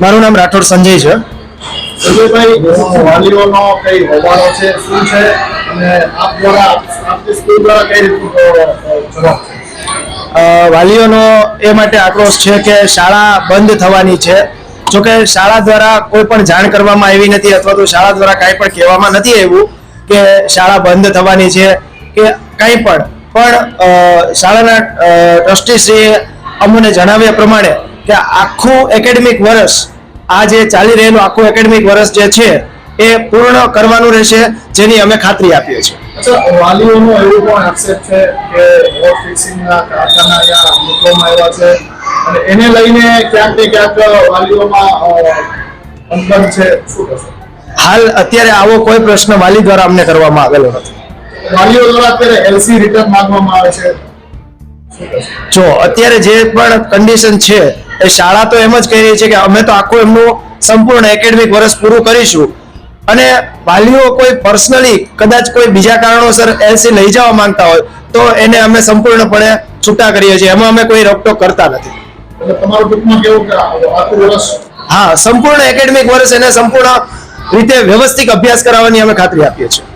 મારું નામ રાઠોડ સંજય છે. સંજયભાઈ, વાલીઓનો કઈ હોવાનો છે, શું છે અને આપ દ્વારા આપની સ્કૂલ દ્વારા કઈ રીતનું જવાબ છે? વાલીઓનો એ માટે આક્રોશ છે કે શાળા બંધ થવાની છે. જોકે શાળા દ્વારા કોઈ પણ જાણ કરવામાં આવી નથી અથવા તો શાળા દ્વારા કાંઈ પણ કહેવામાં નથી આવ્યું કે શાળા બંધ થવાની છે કે કંઈ પણ શાળાના ટ્રસ્ટીશ્રીએ અમને જણાવ્યા પ્રમાણે કે આખું એકેડેમિક વર્ષ આ જે ચાલી રહેલું આખું એકેડેમિક વર્ષ જે છે એ પૂર્ણ કરવાનું રહેશે, જેની અમે ખાતરી આપીએ છીએ. અચ્છા, વાલીઓનો એવું પણ આક્ષેપ છે કે હોટ ફિક્સિંગના કારખાના અહીંયા મૂકવામાં આવ્યા છે અને એને લઈને ક્યાંક ને ક્યાંક વાલીઓમાં અંતર છે, શું થશે? હાલ અત્યારે આવો કોઈ પ્રશ્ન વાલી દ્વારા અમને કરવામાં આવેલો નથી. વાલીઓ દ્વારા અત્યારે એલસી રિટર્ન માંગવામાં આવે છે. જો અત્યારે જે પણ કન્ડિશન છે એ શાળા તો એમ જ કહી રહી છે કે અમે તો આખું એમનું સંપૂર્ણ એકેડેમિક વર્ષ પૂરું કરીશું અને વાલીઓ કોઈ પર્સનલી કદાચ કોઈ બીજા કારણોસર એલસી લઈ જવા માંગતા હોય તો એને અમે સંપૂર્ણપણે છૂટા કરીએ છીએ. એમાં અમે કોઈ રોકટોક કરતા નથી. એટલે તમારું ટૂંકમાં કેવું કે આખું વર્ષ? હા, સંપૂર્ણ એકેડેમિક વર્ષ એને સંપૂર્ણ રીતે વ્યવસ્થિત અભ્યાસ કરાવવાની અમે ખાતરી આપીએ છીએ.